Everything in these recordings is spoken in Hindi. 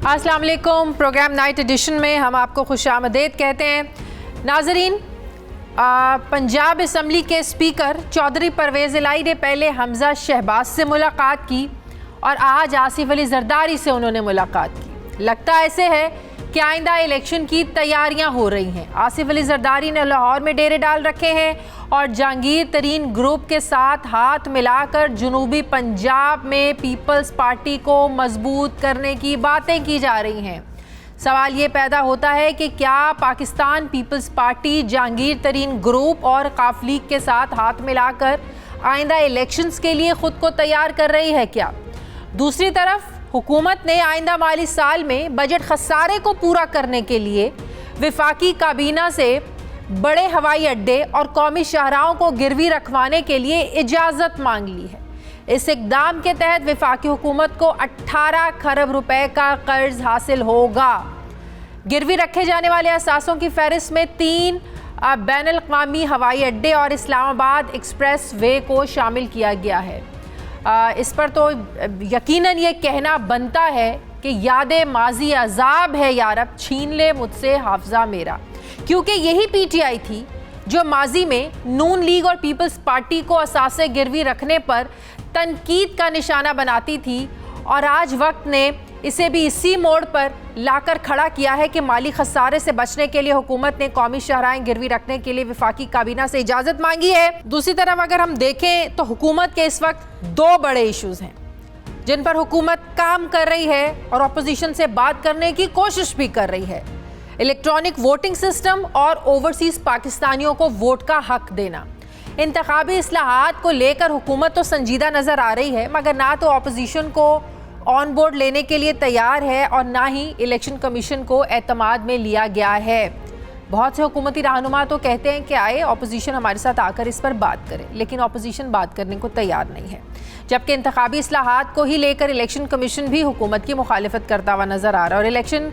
अस्सलाम वालेकुम। प्रोग्राम नाइट एडिशन में हम आपको खुशामदीद कहते हैं। नाजरीन, पंजाब असम्बली के स्पीकर चौधरी परवेज़ इलाही ने पहले हमज़ा शहबाज से मुलाकात की और आज आसिफ अली जरदारी से उन्होंने मुलाकात की। लगता ऐसे है कि आइंदा इलेक्शन की तैयारियां हो रही हैं। आसिफ अली जरदारी ने लाहौर में डेरे डाल रखे हैं और जहांगीर तरीन ग्रुप के साथ हाथ मिलाकर जनूबी पंजाब में पीपल्स पार्टी को मजबूत करने की बातें की जा रही हैं। सवाल ये पैदा होता है कि क्या पाकिस्तान पीपल्स पार्टी जहांगीर तरीन ग्रुप और काफ लीग के साथ हाथ मिलाकर आइंदा इलेक्शंस के लिए ख़ुद को तैयार कर रही है क्या? दूसरी तरफ हुकूमत ने आइंदा माली साल में बजट खसारे को पूरा करने के लिए विफाकी काबीना से बड़े हवाई अड्डे और कौमी शाहराहों को गिरवी रखवाने के लिए इजाज़त मांग ली है। इस इक़दाम के तहत विफाकी हुकूमत को 18 खरब रुपए का कर्ज हासिल होगा। गिरवी रखे जाने वाले असासों की फहरिस्त में 3 बैनुल-अक़वामी हवाई अड्डे और इस्लामाबाद एक्सप्रेस वे को शामिल किया गया है। इस पर तो यकीनन ये कहना बनता है कि यादे माजी अजाब है यारब, छीन ले मुझसे हाफजा मेरा, क्योंकि यही पीटीआई थी जो माजी में नून लीग और पीपल्स पार्टी को असासे गिरवी रखने पर तनकीद का निशाना बनाती थी और आज वक्त ने इसे भी इसी मोड़ पर लाकर खड़ा किया है कि माली खसारे से बचने के लिए हुकूमत ने कौमी शाहराहें गिरवी रखने के लिए विफाकी काबीना से इजाज़त मांगी है। दूसरी तरफ अगर हम देखें तो हुकूमत के इस वक्त 2 बड़े इश्यूज़ हैं जिन पर हुकूमत काम कर रही है और अपोजिशन से बात करने की कोशिश भी कर रही है। इलेक्ट्रॉनिक वोटिंग सिस्टम और ओवरसीज़ पाकिस्तानियों को वोट का हक देना। इंतखाबी इस्लाहात को लेकर हुकूमत तो संजीदा नज़र आ रही है, मगर ना तो अपोजिशन को ऑन बोर्ड लेने के लिए तैयार है और ना ही इलेक्शन कमीशन को एतमाद में लिया गया है। बहुत से हुकूमती रहनुमा तो कहते हैं कि आए अपोजिशन हमारे साथ आकर इस पर बात करे, लेकिन अपोजिशन बात करने को तैयार नहीं है। जबकि इंतखाबी इस्लाहात को ही लेकर इलेक्शन कमीशन भी हुकूमत की मुखालिफत करता हुआ नज़र आ रहा है और इलेक्शन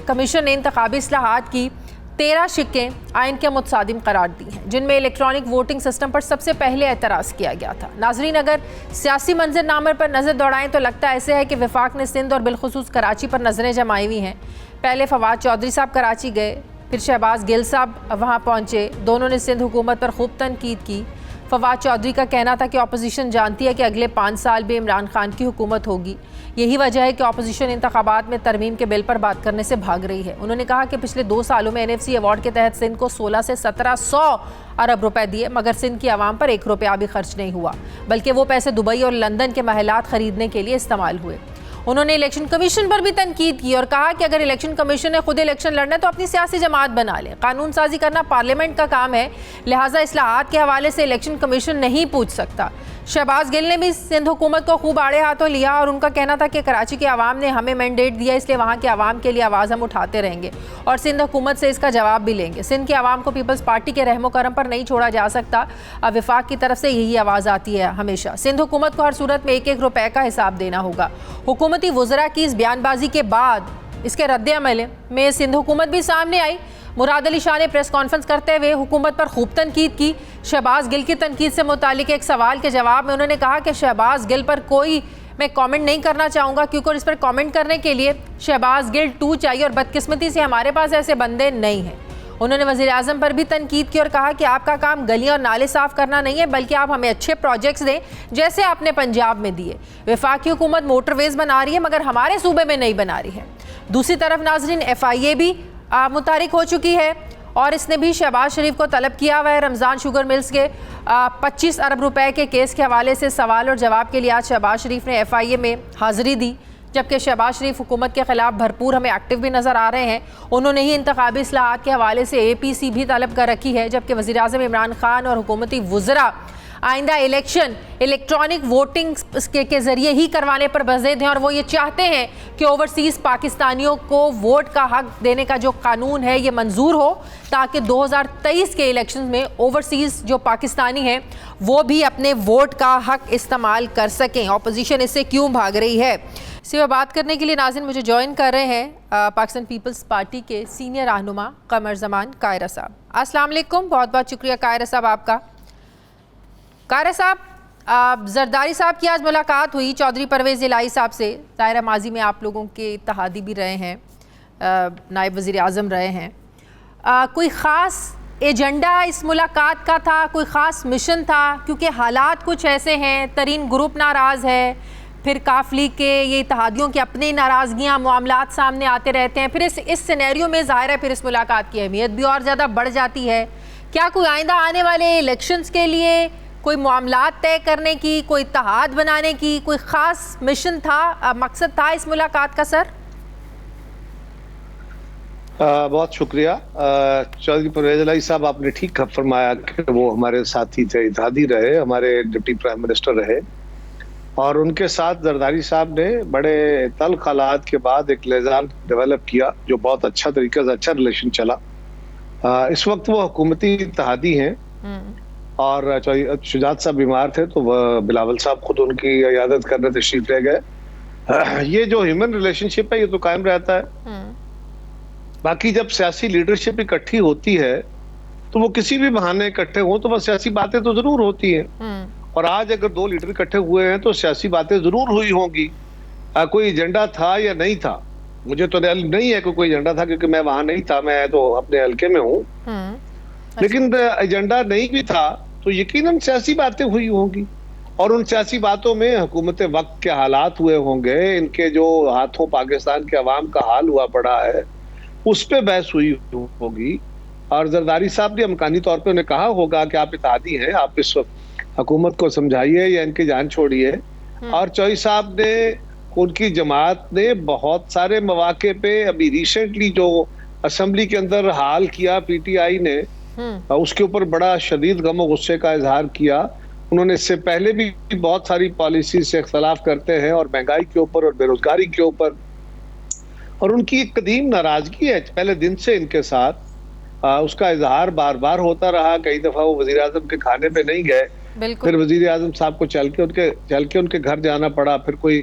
कमीशन ने इंतखाबी इस्लाहात की 13 शिक्कें आइन के मुतसादिम करार दी हैं, जिनमें इलेक्ट्रॉनिक वोटिंग सिस्टम पर सबसे पहले एतराज़ किया गया था। नाजरीन, अगर सियासी मंजरनामे पर नज़र दौड़ाएं तो लगता ऐसे है कि वफाक ने सिंध और बिलखुसूस कराची पर नज़रें जमाई हुई हैं। पहले फवाद चौधरी साहब कराची गए, फिर शहबाज गिल साहब वहाँ पहुँचे। दोनों ने सिंध हुकूमत पर खूब तनकीद की। फवाद चौधरी का कहना था कि अपोजिशन जानती है कि अगले 5 साल भी इमरान खान की हुकूमत होगी। यही वजह है कि अपोजिशन इंतखाबात में तरमीम के बिल पर बात करने से भाग रही है। उन्होंने कहा कि पिछले 2 सालों में NFC अवार्ड के तहत सिंध को 16 से 1700 अरब रुपए दिए, मगर सिंध की आवाम पर 1 रुपया भी खर्च नहीं हुआ, बल्कि वो पैसे दुबई और लंदन के महलात खरीदने के लिए इस्तेमाल हुए। उन्होंने इलेक्शन कमीशन पर भी तनकीद की और कहा कि अगर इलेक्शन कमीशन ने खुद इलेक्शन लड़ना है तो अपनी सियासी जमात बना ले। कानून साजी करना पार्लियामेंट का काम है, लिहाजा इस्लाहात के हवाले से इलेक्शन कमीशन नहीं पूछ सकता। शहबाज गिल ने भी सिंध हुकूमत को खूब आड़े हाथों लिया और उनका कहना था कि कराची की आवाम ने हमें मैंडेट दिया, इसलिए वहाँ की आवाम के लिए आवाज़ हम उठाते रहेंगे और सिंध हुकूमत से इसका जवाब भी लेंगे। सिंध की आवाम को पीपल्स पार्टी के रहमो करम पर नहीं छोड़ा जा सकता। विफाक की तरफ से यही आवाज़ आती है हमेशा। सिंध हुकूमत को हर सूरत में 1-1 रुपए का हिसाब देना होगा। हुकूमती वज़रा की इस बयानबाजी के बाद इसके रद्द-ए-अमल में सिंध हुकूमत भी सामने आई। मुराद अली शाह ने प्रेस कॉन्फ्रेंस करते हुए हुकूमत पर खूब तनकीद की। शहबाज गिल की तनकीद से मुतालिक एक सवाल के जवाब में उन्होंने कहा कि शहबाज गिल पर कोई मैं कमेंट नहीं करना चाहूँगा, क्योंकि इस पर कमेंट करने के लिए शहबाज गिल 2 चाहिए और बदकिस्मती से हमारे पास ऐसे बंदे नहीं हैं। उन्होंने वज़ीर आज़म पर भी तनकीद की और कहा कि आपका काम गलियाँ और नाले साफ़ करना नहीं है, बल्कि आप हमें अच्छे प्रोजेक्ट्स दें जैसे आपने पंजाब में दिए। वफाकी हुकूमत मोटरवेज़ बना रही है मगर हमारे सूबे में नहीं बना रही है। दूसरी तरफ नाजरीन, FIA भी मुतारिक हो चुकी है और इसने भी शहबाज शरीफ को तलब किया हुआ है। रमज़ान शुगर मिल्स के 25 अरब रुपए के केस के हवाले से सवाल और जवाब के लिए आज शहबाज शरीफ ने FIA में हाज़िरी दी, जबकि शहबाज शरीफ हुकूमत के ख़िलाफ़ भरपूर हमें एक्टिव भी नज़र आ रहे हैं। उन्होंने ही इंतखाबी इस्लाहात के हवाले से APC भी तलब कर रखी है, जबकि वज़ीर आज़म इमरान खान और हुकूमती वज़रा आइंदा इलेक्शन इलेक्ट्रॉनिक वोटिंग के ज़रिए ही करवाने पर बज़ेद हैं और वो ये चाहते हैं कि ओवरसीज़ पाकिस्तानियों को वोट का हक देने का जो कानून है ये मंजूर हो, ताकि 2023 के इलेक्शन में ओवरसीज़ जो पाकिस्तानी हैं वो भी अपने वोट का हक इस्तेमाल कर सकें। अपोजिशन इससे क्यों भाग रही है, इसी पर बात करने के लिए नाज़रीन मुझे ज्वाइन कर रहे हैं पाकिस्तान पीपल्स पार्टी के सीनियर रहनुमा कमर ज़मान कायरा साहब। अस्सलाम वालेकुम, बहुत बहुत शुक्रिया कायरा साहब आपका। कायरा साहब, जरदारी साहब की आज मुलाकात हुई चौधरी परवेज़ इलाही साहब से। ज़ाहिर माजी में आप लोगों के इत्तेहादी भी रहे हैं, नायब वज़ीर आज़म रहे हैं। कोई ख़ास एजेंडा इस मुलाकात का था, कोई ख़ास मिशन था? क्योंकि हालात कुछ ऐसे हैं, तरीन ग्रुप नाराज़ है, फिर काफ लीग के ये इत्तेहादियों की अपनी नाराज़गियाँ मामलात सामने आते रहते हैं। फिर इस सिनेरियो में ज़ाहिर है फिर इस मुलाकात की अहमियत भी और ज़्यादा बढ़ जाती है। क्या कोई आइंदा आने वाले इलेक्शंस के लिए कोई मामलात तय करने की, कोई इत्तेहाद बनाने की कोई ख़ास मिशन था, मकसद था इस मुलाकात का सर? बहुत शुक्रिया चौधरी परवेज़ इलाही साहब, आपने ठीक फरमाया कि वो हमारे साथी थे, इत्तेहादी रहे, हमारे डिप्टी प्राइम मिनिस्टर रहे, और उनके साथ जरदारी साहब ने बड़े तल्ख हालात के बाद एक लिजान डेवलप किया जो बहुत अच्छा तरीके से अच्छा रिलेशन चला। इस वक्त वो हुकूमती इत्तेहादी हैं और शुजात साहब बीमार थे तो वह बिलावल साहब खुद उनकी इयादत करने तशरीफ ले गए। ये जो ह्यूमन रिलेशनशिप है ये तो कायम रहता है। बाकी जब सियासी लीडरशिप इकट्ठी होती है तो वो किसी भी बहाने इकट्ठे हो तो वह सियासी बातें तो जरूर होती हैं, और आज अगर दो लीडर इकट्ठे हुए हैं तो सियासी बातें जरूर हुई होंगी। कोई एजेंडा था या नहीं था, मुझे तो नहीं है कि कोई एजेंडा था, क्योंकि मैं वहां नहीं था, मैं तो अपने हल्के में हूँ। लेकिन एजेंडा नहीं भी था तो यकीनन सियासी बातें हुई होंगी, और उन सियासी बातों में हुकूमत वक्त के हालात हुए होंगे, इनके जो हाथों पाकिस्तान के अवाम का हाल हुआ पड़ा है उस पर बहस हुई होगी। और जरदारी साहब ने अमकानी तौर पे उन्हें कहा होगा कि आप इत्तेहादी हैं, आप इस हुकूमत को समझाइए या इनकी जान छोड़िए। और चौधरी साहब ने, उनकी जमात ने बहुत सारे मौके पे, अभी रिसेंटली जो असम्बली के अंदर हाल किया पीटीआई ने, उसके ऊपर बड़ा शदीद गम और गुस्से का इजहार किया। उन्होंने इससे पहले भी बहुत सारी पॉलिसी से इख्तलाफ करते हैं, और महंगाई के ऊपर और बेरोजगारी के ऊपर, और उनकी एक कदीम नाराजगी है पहले दिन से इनके साथ। उसका इजहार बार बार होता रहा। कई दफा वो वजीर आजम के खाने पे नहीं गए, फिर वजीर आजम साहब को चल के उनके घर जाना पड़ा, फिर कोई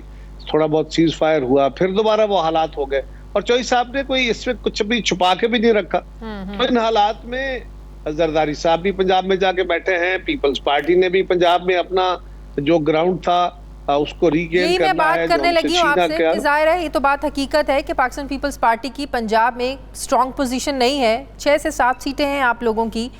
थोड़ा बहुत सीज फायर हुआ, फिर दोबारा वो हालात हो गए, और चौधरी साहब ने कोई इसमें कुछ भी छुपा के भी नहीं रखा। तो इन हालात में जरदारी साहब भी पंजाब में जाके बैठे हैं, पीपल्स पार्टी ने भी पंजाब में अपना जो ग्राउंड था उसको रीगेन करना है। मैं बात करने लगी हूँ आपसे कि जाहिर है ये तो बात हकीकत है कि पाकिस्तान पीपल्स पार्टी की पंजाब में स्ट्रॉन्ग पोजीशन नहीं है, 6 से 7 सीटें हैं आप लोगों की।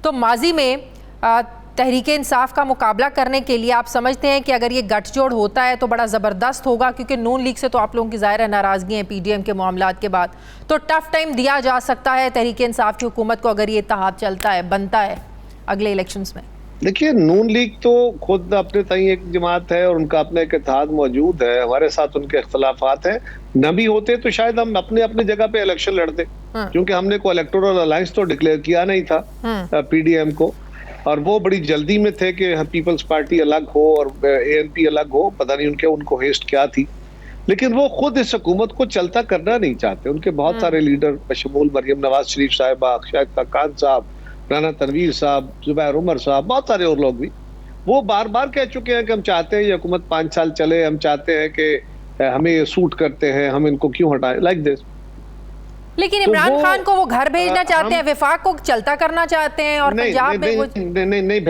तो माजी में तहरीक इंसाफ का मुकाबला करने के लिए आप समझते हैं कि अगर ये गठजोड़ होता है तो बड़ा ज़बरदस्त होगा, क्योंकि नून लीग से तो आप लोगों की ज़ाहिर है नाराज़गी है पीडीएम के मामलात के बाद, तो टफ टाइम दिया जा सकता है तहरीक इंसाफ की हुकूमत को अगर ये इत्तेहाद चलता है, बनता है अगले इलेक्शंस में? देखिए, नून लीग तो खुद अपने तई एक जमात है और उनका अपना एक इत्तेहाद मौजूद है, हमारे साथ उनके इख्तलाफात हैं। न भी होते तो शायद हम अपने अपने जगह पे इलेक्शन लड़ते, क्योंकि हमने कोई इलेक्टोरल अलायंस तो डिक्लेयर किया नहीं था पीडीएम को, और वो बड़ी जल्दी में थे कि पीपल्स पार्टी अलग हो और एएनपी अलग हो, पता नहीं उनको हेस्ट क्या थी। लेकिन वो खुद इस हुकूमत को चलता करना नहीं चाहते। उनके बहुत सारे लीडर बशमूल मरियम नवाज शरीफ साहिबा, शाहिद खान साहब, राना तनवीर साहब, जुबैर उमर साहब, बहुत सारे और लोग भी, वो बार बार कह चुके हैं कि हम चाहते हैं ये हुकूमत 5 साल चले, हम चाहते हैं कि हमें ये सूट करते हैं, हम इनको क्यों हटाएं, लाइक दिस। लेकिन इमरान खान को वो घर भेजना चाहते हैं, विफाक को चलता करना चाहते हैं, और पंजाब में नहीं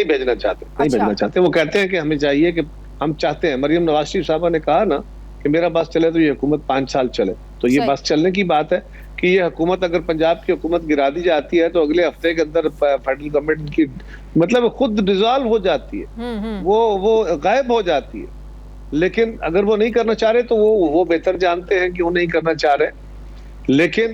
भेजना चाहते। वो कहते हैं कि हमें चाहिए कि हम चाहते हैं, मरियम नवाज शरीफ साहबा ने कहा ना कि मेरा बस चले तो ये हुकूमत 5 साल चले, तो ये बस चलने की बात है कि ये हुकूमत, अगर पंजाब की हुकूमत गिरा दी जाती है तो अगले हफ्ते के अंदर फेडरल गवर्नमेंट की मतलब खुद डिसॉल्व हो जाती है, वो गायब हो जाती है। लेकिन अगर वो नहीं करना चाह रहे तो वो बेहतर जानते हैं कि वो नहीं करना चाह रहे। लेकिन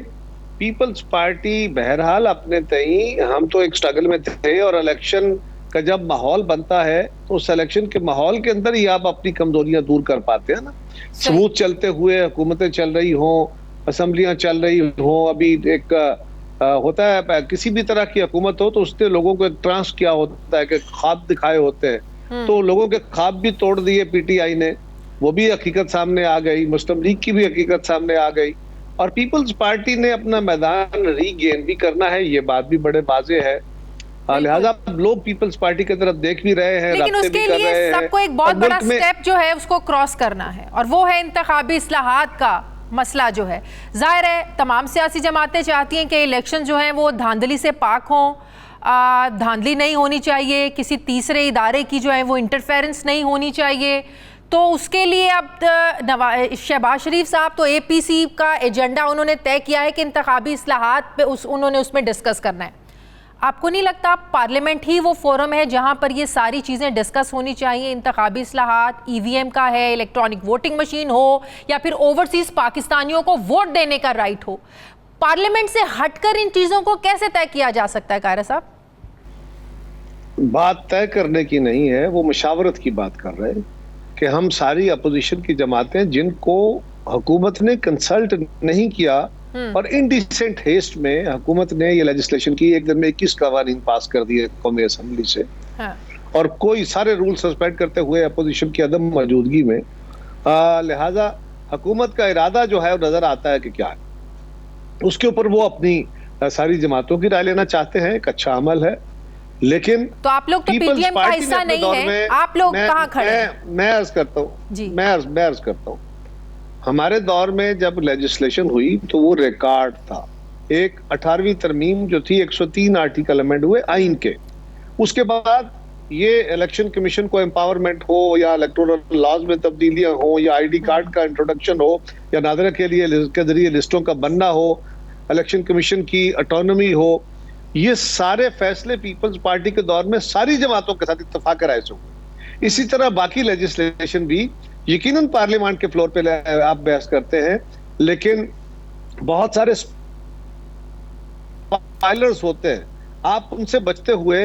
पीपल्स पार्टी बहरहाल अपने तई, हम तो एक स्ट्रगल में थे, और इलेक्शन का जब माहौल बनता है तो उस इलेक्शन के माहौल के अंदर ही आप अपनी कमजोरियां दूर कर पाते हैं ना। स्मूथ चलते हुए हुकूमतें चल रही हो, असम्बलियां चल रही हो, अभी एक होता है किसी भी तरह की हुकूमत हो तो उसने लोगों को एक ट्रांस किया होता है कि ख्वाब दिखाए होते हैं, तो लोगों के ख्वाब भी तोड़ दिए पीटीआई ने, वो भी हकीकत सामने आ गई, मुस्लिम लीग की भी हकीकत सामने आ गई, और पीपल्स पार्टी ने अपना मैदान रीगेन भी करना है, ये बात भी बड़े वाजे है। लिहाजा लोग पीपल्स पार्टी की तरफ देख भी रहे हैं, लेकिन उसके लिए सबको एक बहुत बड़ा स्टेप जो है उसको क्रॉस करना है, और वो है इंतखाबी इस्लाहात का मसला जो है। जाहिर है तमाम सियासी जमातें चाहती हैं कि इलेक्शन जो है वो धांधली से पाक हों, धांधली नहीं होनी चाहिए, किसी तीसरे इदारे की जो है वो इंटरफेरेंस नहीं होनी चाहिए। तो उसके लिए अब शहबाज शरीफ साहब तो APC का एजेंडा उन्होंने तय किया है कि इंतखाबी इस्लाहात पे उन्होंने उसमें डिस्कस करना है। आपको नहीं लगता पार्लियामेंट ही वो फोरम है जहां पर ये सारी चीज़ें डिस्कस होनी चाहिए? इंतखाबी इस्लाहात, EVM का है, इलेक्ट्रॉनिक वोटिंग मशीन हो या फिर ओवरसीज पाकिस्तानियों को वोट देने का राइट हो, पार्लियामेंट से हटकर इन चीज़ों को कैसे तय किया जा सकता है? कायरा साहब, बात तय करने की नहीं है, वो मुशावरत की बात कर रहे हैं कि हम सारी अपोजिशन की जमातें जिनको हुकूमत ने कंसल्ट नहीं किया और इंडिसेंट हेस्ट में हुकूमत ने ये लेजिस्लेशन की, एक दिन में 21 कवानीन पास कर दिए कौमी असेंबली से, हाँ। और कोई सारे रूल सस्पेंड करते हुए अपोजिशन की अदम मौजूदगी में, लिहाजा हुकूमत का इरादा जो है वो नजर आता है कि क्या है, उसके ऊपर वो अपनी सारी जमातों की राय लेना चाहते हैं। एक अच्छा अमल है, लेकिन तो आप लोग तो PTM का हिस्सा नहीं है, आप लोग कहाँ खड़े हैं? मैं अर्ज करता हूँ, हमारे दौर में जब लेजिस्लेशन हुई तो वो रिकॉर्ड था। एक 18वीं तरमीम जो थी, 103 आर्टिकल अमेंड हुए आइन के, उसके बाद ये इलेक्शन कमीशन को एम्पावरमेंट हो या इलेक्टोरल लॉज में तब्दीलियां हो या ID कार्ड का इंट्रोडक्शन हो या नादरा के जरिए लिस्टों का बनना हो, इलेक्शन कमीशन की ऑटोनॉमी हो, ये सारे फैसले पीपल्स पार्टी के दौर में सारी जमातों के साथ इत्तेफाक राय से हुए। इसी तरह बाकी लेजिस्लेशन भी यकीनन पार्लियामेंट के फ्लोर पे आप बहस करते हैं, लेकिन बहुत सारे स्पॉयलर्स होते हैं, आप उनसे बचते हुए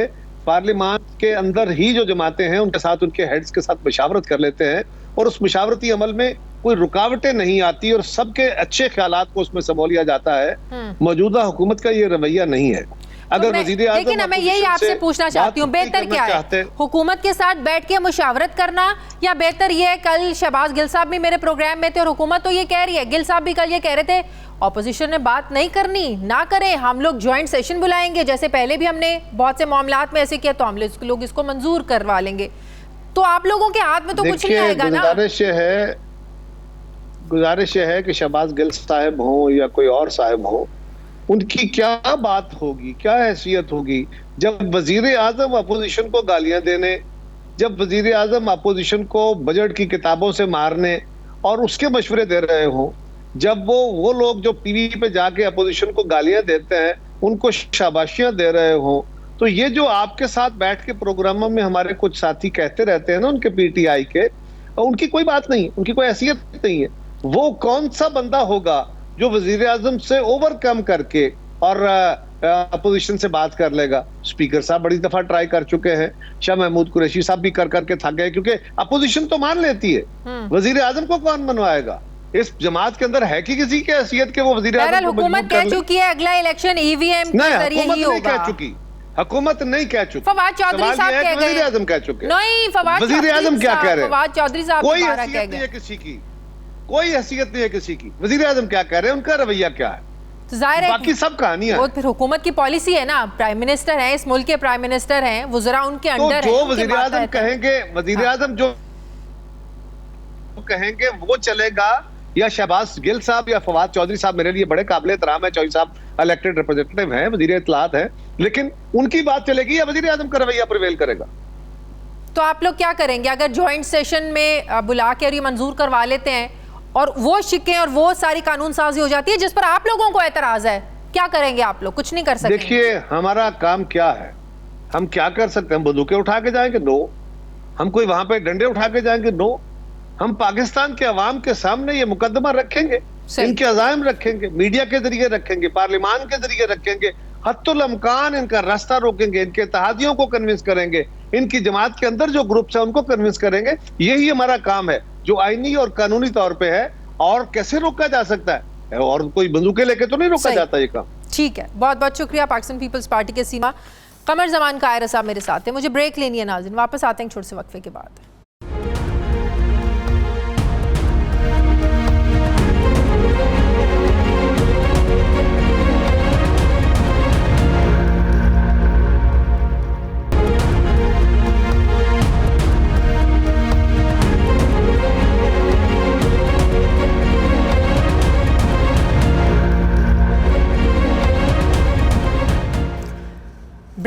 पार्लियामेंट के अंदर ही जो जमातें हैं उनके साथ, उनके हेड्स के साथ मशावरत कर लेते हैं और उस मशावरती अमल में कोई रुकावटें नहीं आती और सबके अच्छे ख्यालात को उसमें संभाल लिया जाता है। मौजूदा हुकूमत का ये रवैया नहीं है। अगर लेकिन मैं यही आपसे पूछना चाहती हूँ, बेहतर क्या है, हुकूमत के साथ बैठ के मुशावरत करना या बेहतर ये है? कल शहबाज गिल साहब भी मेरे प्रोग्राम में थे और हुकूमत तो ये कह रही है, गिल साहब भी कल ये कह रहे थे ऑपोजिशन ने बात नहीं करनी, ना करें, हम लोग ज्वाइंट सेशन बुलाएंगे, जैसे पहले भी हमने बहुत से मामलात में ऐसे किया, तो हम लोग इसको मंजूर करवा लेंगे। तो आप लोगों के हाथ में तो कुछ नहीं आएगा ना। गुजारिश है कि शहबाज गिल साहब हो या कोई और साहब हो, उनकी क्या बात होगी, क्या हैसियत होगी जब वजीर आजम अपोजिशन को गालियां देने, जब वजीर आजम अपोजिशन को बजट की किताबों से मारने और उसके मशवरे दे रहे हो, जब वो लोग जो टीवी पे जाके अपोजिशन को गालियां देते हैं उनको शाबाशियां दे रहे हो, तो ये जो आपके साथ बैठ के प्रोग्रामों में हमारे कुछ साथी कहते रहते हैं ना, उनके PTI के, उनकी कोई बात नहीं, उनकी कोई हैसियत नहीं है। वो कौन सा बंदा होगा जो वजीर आजम से ओवरकम करके और अपोजिशन से बात कर लेगा? स्पीकर साहब बड़ी दफा ट्राई कर चुके हैं, शाह महमूद कुरैशी साहब भी कर करके थक गए, क्योंकि अपोजिशन तो मान लेती है, वजीर आजम को कौन मनवाएगा? इस जमात के अंदर है कि किसी की हैसियत के वो वजीर आजम को हुकूमत कह चुकी है अगला इलेक्शन EVM के जरिए ही होगा। हुकूमत नहीं कह चुकी, फवाद चौधरी साहब कह गए, वजीर आजम कह चुके। नहीं, वजीर आजम क्या कह रहे हैं? फवाद चौधरी साहब कोई हैसियत नहीं है किसी की, कोई हैसियत नहीं है किसी की। वजीर आजम क्या कह रहे हैं, उनका रवैया क्या है, तो जाहिर है बाकी सब कहानियां। वो फिर हुकूमत की पॉलिसी है ना, प्राइम मिनिस्टर हैं, इस मुल्क के प्राइम मिनिस्टर हैं, वज़रा उनके अंडर हैं, जो वजीर आजम कहेंगे, वजीर आजम जो कहेंगे वो चलेगा, या शहबाज गिल साहब या फवाद चौधरी साहब मेरे लिए बड़े काबिल एहतराम है, चौधरी साहब इलेक्टेड रिप्रेजेंटेटिव हैं, वजीर इत्तलात हैं, लेकिन उनकी बात चलेगी या वजीर आजम का रवैया प्रिवेल करेगा? तो आप लोग क्या करेंगे अगर ज्वाइंट सेशन में बुला के और ये मंजूर करवा लेते हैं और वो शिकें और वो सारी कानून साजी हो जाती है जिस पर आप लोगों को एतराज है? क्या करेंगे आप लोग? कुछ नहीं कर सकते। देखिए, हमारा काम क्या है, हम क्या कर सकते हैं? बंदूकें उठा के जाएंगे? नो। हम कोई वहां पे डंडे उठा के जाएंगे? नो। हम पाकिस्तान के अवाम के सामने ये मुकदमा रखेंगे, इनके अज़ाइम रखेंगे, मीडिया के जरिए रखेंगे, पार्लियामान के जरिए रखेंगे, हत्तुल अमकान इनका रास्ता रोकेंगे, इनके इत्तेहादियों को कन्विंस करेंगे, इनकी जमात के अंदर जो ग्रुप्स है उनको कन्विंस करेंगे। यही हमारा काम है जो आईनी और कानूनी तौर पे है। और कैसे रोका जा सकता है? और कोई बंदूकें लेके तो नहीं रोका जाता ये काम। ठीक है, बहुत बहुत शुक्रिया। पाकिस्तान पीपल्स पार्टी के सीमा कमर जमान कायरा साहब मेरे साथ हैं। मुझे ब्रेक लेनी है नाज़रीन, वापस आते हैं छोटे से वक्फे के बाद।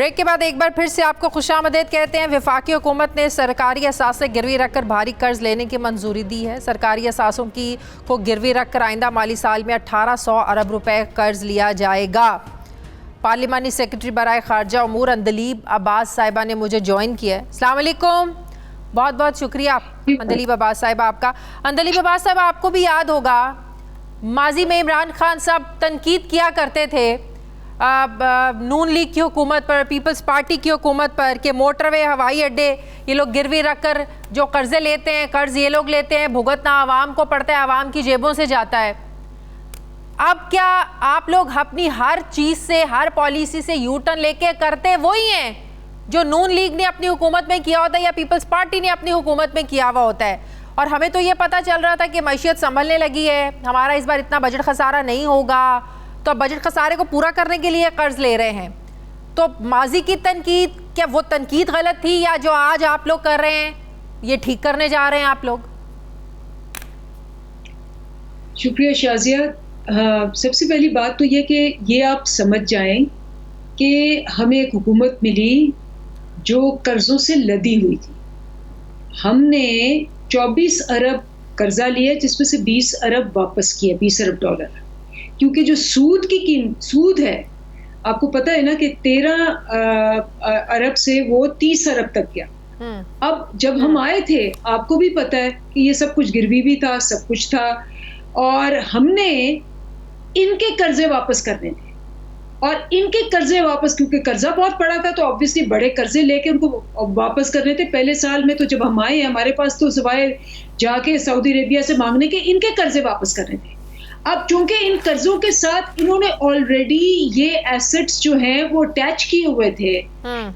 ब्रेक के बाद एक बार फिर से आपको खुशामदीद कहते हैं। वफाकी हुकूमत ने सरकारी असासे गिरवी रखकर भारी कर्ज लेने की मंजूरी दी है। सरकारी असासों को गिरवी रखकर आइंदा माली साल में 1800 अरब रुपए कर्ज लिया जाएगा। पार्लिमानी सेक्रेटरी बराए खारजा उमूर अंदलीब अब्बास साहिबा ने मुझे ज्वाइन किया है। अस्सलाम वालेकुम, बहुत बहुत शुक्रिया अंदलीब अब्बास साहिबा आपका। अंदलीब अब्बास साहिबा, आपको भी याद होगा माजी में इमरान खान साहब तनकीद किया करते थे नून लीग की हुकूमत पर, पीपल्स पार्टी की हुकूमत पर कि मोटरवे, हवाई अड्डे ये लोग गिरवी रख कर जो कर्जे लेते हैं, कर्ज ये लोग लेते हैं, भुगतना आवाम को पड़ता है, आवाम की जेबों से जाता है। अब क्या आप लोग अपनी हर चीज़ से, हर पॉलिसी से यू टर्न लेके करते वही हैं जो नून लीग ने अपनी हुकूमत में किया होता है या पीपल्स पार्टी ने अपनी हुकूमत में किया हुआ होता है? और हमें तो ये पता चल रहा था कि मैशियत संभलने लगी है, हमारा इस बार इतना बजट खसारा नहीं होगा, तो अब बजट खसारे को पूरा करने के लिए कर्ज ले रहे हैं। तो माजी की तनकीद, क्या वो तनकीद गलत थी या जो आज आप लोग कर रहे हैं ये ठीक करने जा रहे हैं आप लोग? शुक्रिया शाजिया। सबसे पहली बात तो ये कि ये आप समझ जाएं कि हमें एक हुकूमत मिली जो कर्जों से लदी हुई थी। हमने 24 अरब कर्जा लिया जिसमें से 20 अरब वापस किया, 20 अरब डॉलर, क्योंकि जो सूद है आपको पता है ना कि 13 अरब से वो 30 अरब तक गया। अब जब हम आए थे आपको भी पता है कि ये सब कुछ गिरवी भी था, सब कुछ था, और हमने इनके कर्जे वापस करने थे। और इनके कर्जे वापस, क्योंकि कर्जा बहुत बड़ा था तो ऑब्वियसली बड़े कर्जे लेके उनको वापस करने थे। पहले साल में तो जब हम आए हमारे पास तो सिवाय जाके सऊदी अरेबिया से मांगने के इनके कर्जे वापस करने थे। अब चूंकि इन कर्जों के साथ इन्होंने ऑलरेडी ये एसेट्स जो हैं वो अटैच किए हुए थे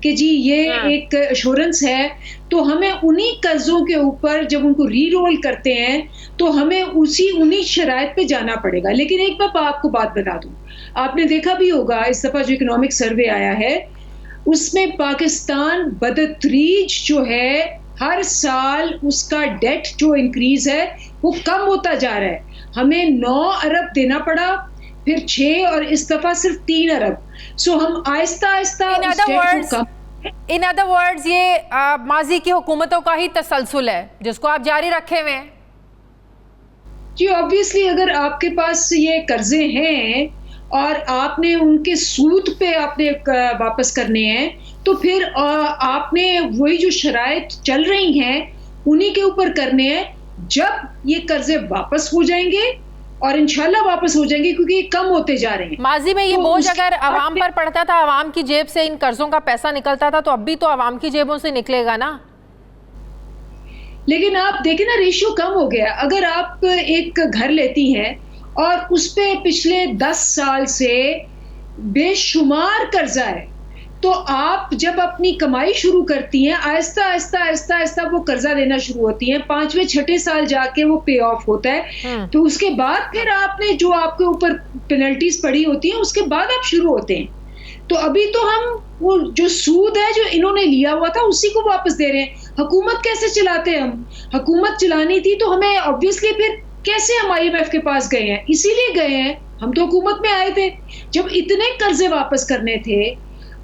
कि जी ये एक एश्योरेंस है, तो हमें उन्हीं कर्जों के ऊपर जब उनको री रोल करते हैं तो हमें उन्हीं शराइत पे जाना पड़ेगा। लेकिन एक मैं आपको बात बता दूं, आपने देखा भी होगा इस दफा जो इकोनॉमिक सर्वे आया है उसमें पाकिस्तान बदतरीज जो है हर साल उसका डेट जो इंक्रीज है वो कम होता जा रहा है। हमें 9 अरब देना पड़ा, फिर 6 और इस दफा सिर्फ 3 अरब। सो हम Aahista Aahista in other words ये माजी की हुकूमतों का ही तसलसल है जिसको आप जारी रखे हुए हैं। जी ऑब्वियसली अगर आपके पास ये कर्जे हैं और आपने उनके सूद पे आपने वापस करने हैं तो फिर आपने वही जो शराइत चल रही हैं उन्हीं के ऊपर करने हैं। जब ये कर्जे वापस हो जाएंगे और इंशाल्लाह वापस हो जाएंगे क्योंकि ये कम होते जा रहे हैं। माजी में ये तो बोझ अगर आवाम पर पड़ता था, आवाम की जेब से इन कर्जों का पैसा निकलता था, तो अब भी तो आवाम की जेबों से निकलेगा ना। लेकिन आप देखें ना रेशियो कम हो गया। अगर आप एक घर लेती हैं और उस पे पिछले 10 साल से बेशुमार कर्जा है, तो आप जब अपनी कमाई शुरू करती हैं आहिस्ता आहिस्ता आहिस्ता आहिस्ता वो कर्जा लेना शुरू होती हैं, 5वें 6ठे साल जाके वो पे ऑफ होता है। तो उसके बाद फिर आपने जो आपके ऊपर पेनल्टीज पड़ी होती हैं उसके बाद आप शुरू होते हैं। तो अभी तो हम वो जो सूद है जो इन्होंने लिया हुआ था उसी को वापस दे रहे हैं। हुकूमत कैसे चलाते हैं हम? हुकूमत चलानी थी तो हमें ऑब्वियसली फिर कैसे हम IMF के पास गए हैं? इसीलिए गए हैं, हम तो हुकूमत में आए थे जब इतने कर्जे वापस करने थे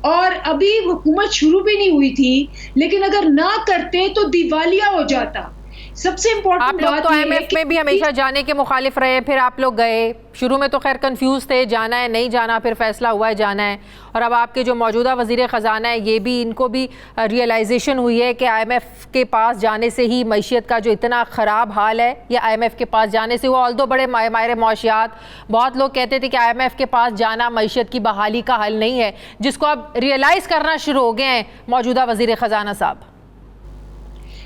और अभी हुकूमत शुरू भी नहीं हुई थी। लेकिन अगर ना करते तो दिवालिया हो जाता। सबसे इम्पोर्टेंट बात तो IMF में भी हमेशा जाने के मुखालिफ रहे, फिर आप लोग गए। शुरू में तो खैर कंफ्यूज थे, जाना है नहीं जाना, फिर फैसला हुआ है जाना है। और अब आपके जो मौजूदा वज़ीर ख़जाना है ये भी, इनको भी रियलाइजेशन हुई है कि IMF के पास जाने से ही मईशत का जो इतना ख़राब हाल है ये IMF के पास जाने से हुआ। ऑल्दो बड़े माहिर मौशियात बहुत लोग कहते थे कि IMF के पास जाना मईशत की बहाली का हल नहीं है, जिसको अब रियलाइज़ करना शुरू हो गए हैं मौजूदा वज़ीर ख़जाना साहब।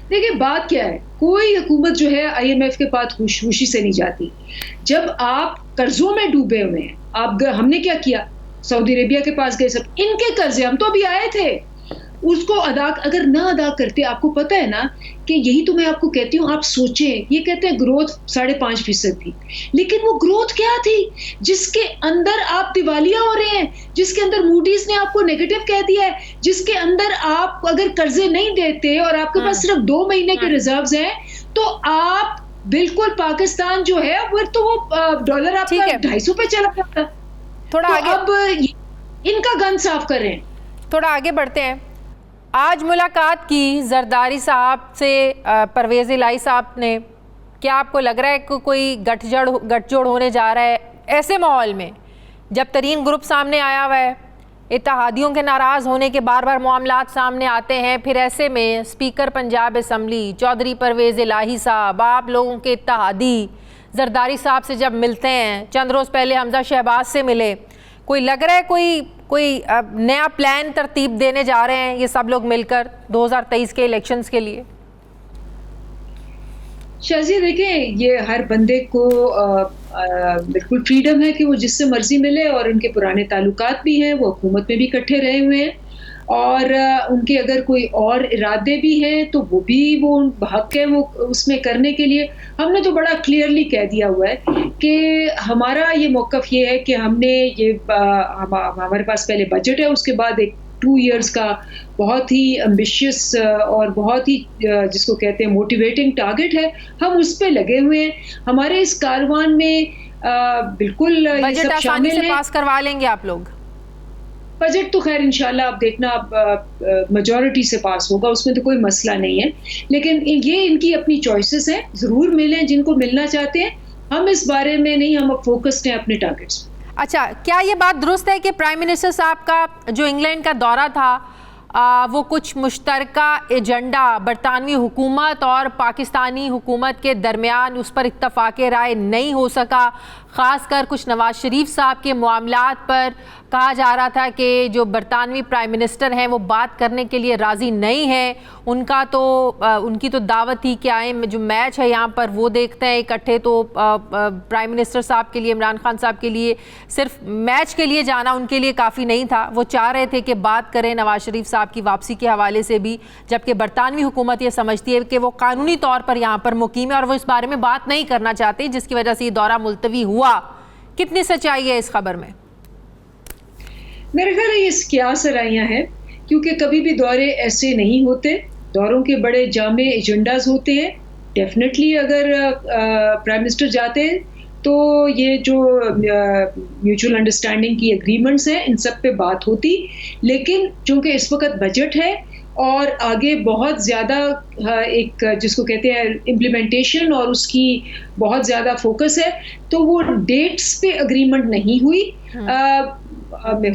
देखिए बात क्या है, कोई हुकूमत जो है IMF के पास खुशी से नहीं जाती। जब आप कर्जों में डूबे हुए हैं, हमने क्या किया, सऊदी अरेबिया के पास गए, सब इनके कर्जे, हम तो अभी आए थे, उसको अगर ना अदा करते, आपको पता है ना कि यही तो मैं आपको कहती हूँ, आप सोचें, ये कहते हैं ग्रोथ 5.5% थी, लेकिन वो ग्रोथ क्या थी जिसके अंदर आप दिवालिया हो रहे हैं, जिसके अंदर मूडीज ने आपको नेगेटिव कह दिया है, जिसके अंदर आप अगर कर्जे नहीं देते और आपके पास सिर्फ 2 महीने के रिजर्व्स हैं तो आप बिल्कुल पाकिस्तान जो है वो तो वो डॉलर आपका 250 पे चला जाता। थोड़ा तो अब इनका गन साफ करें। थोड़ा आगे बढ़ते हैं। आज मुलाकात की जरदारी साहब से परवेज़ इलाही साहब ने, क्या आपको लग रहा है कि कोई गठजोड़ होने जा रहा है ऐसे माहौल में जब तरीन ग्रुप सामने आया हुआ है, इत्तेहादियों के नाराज़ होने के बार बार मामलात सामने आते हैं, फिर ऐसे में स्पीकर पंजाब असम्बली चौधरी परवेज़ इलाही साहब आप लोगों के इत्तेहादी जरदारी साहब से जब मिलते हैं, चंद रोज़ पहले हमजा शहबाज से मिले, कोई लग रहा है कोई नया प्लान तरतीब देने जा रहे हैं ये सब लोग मिलकर 2023 के इलेक्शंस के लिए? शाज़िया देखें, ये हर बंदे को बिल्कुल फ्रीडम है कि वो जिससे मर्जी मिले, और उनके पुराने ताल्लुकात भी हैं, वो हुकूमत में भी इकट्ठे रहे हुए हैं, और उनके अगर कोई और इरादे भी हैं तो वो भी वो हक है वो उसमें करने के लिए। हमने तो बड़ा क्लियरली कह दिया हुआ है कि हमारा ये मौक़िफ़ ये है कि हमने ये हमारे पास पहले बजट है, उसके बाद एक 2 इयर्स का बहुत ही एम्बिशियस और बहुत ही जिसको कहते हैं मोटिवेटिंग टारगेट है, हम उस पे लगे हुए हैं। हमारे इस कारवान में बिल्कुल ये सब शामिल है। पास करवा लेंगे आप लोग? बजट तो खैर इंशाल्लाह आप देखना मेजॉरिटी से पास होगा, उसमें तो कोई मसला नहीं है, लेकिन ये इनकी अपनी चॉइसेस हैं, ज़रूर मिलें जिनको मिलना चाहते हैं। हम इस बारे में नहीं, हम अब फोकस्ड हैं अपने टारगेट्स पे। अच्छा, क्या ये बात दुरुस्त है कि प्राइम मिनिस्टर साहब का जो इंग्लैंड का दौरा था वो कुछ मुश्तरका एजेंडा बरतानवी हुकूमत और पाकिस्तानी हुकूमत के दरमियान उस पर इत्तफाक राय नहीं हो सका, ख़ासकर कुछ नवाज शरीफ साहब के मामलात पर कहा जा रहा था कि जो बरतानवी प्राइम मिनिस्टर हैं वो बात करने के लिए राज़ी नहीं है, उनकी तो दावत थी कि आए जो मैच है यहाँ पर वो देखते हैं इकट्ठे, तो प्राइम मिनिस्टर साहब के लिए, इमरान खान साहब के लिए सिर्फ मैच के लिए जाना उनके लिए काफ़ी नहीं था, वो चाह रहे थे कि बात करें नवाज शरीफ साहब की वापसी के हवाले से भी, जबकि बरतानवी हुकूमत ये समझती है कि वो कानूनी तौर पर यहाँ पर मुकीम है और वो इस बारे में बात नहीं करना चाहते, जिसकी वजह से ये दौरा मुलतवी हुआ। कितनी सच्चाई है इस खबर में? मेरे ख्याल है ये कियास राइयां हैं, क्योंकि कभी भी दौरे ऐसे नहीं होते, दौरों के बड़े जामे एजेंडाज होते हैं। डेफिनेटली अगर प्राइम मिनिस्टर जाते हैं तो ये जो म्यूचुअल अंडरस्टैंडिंग की एग्रीमेंट्स हैं इन सब पे बात होती, लेकिन चूंकि इस वक्त बजट है और आगे बहुत ज़्यादा एक जिसको कहते हैं इम्प्लीमेंटेशन और उसकी बहुत ज़्यादा फोकस है, तो वो डेट्स पे अग्रीमेंट नहीं हुई।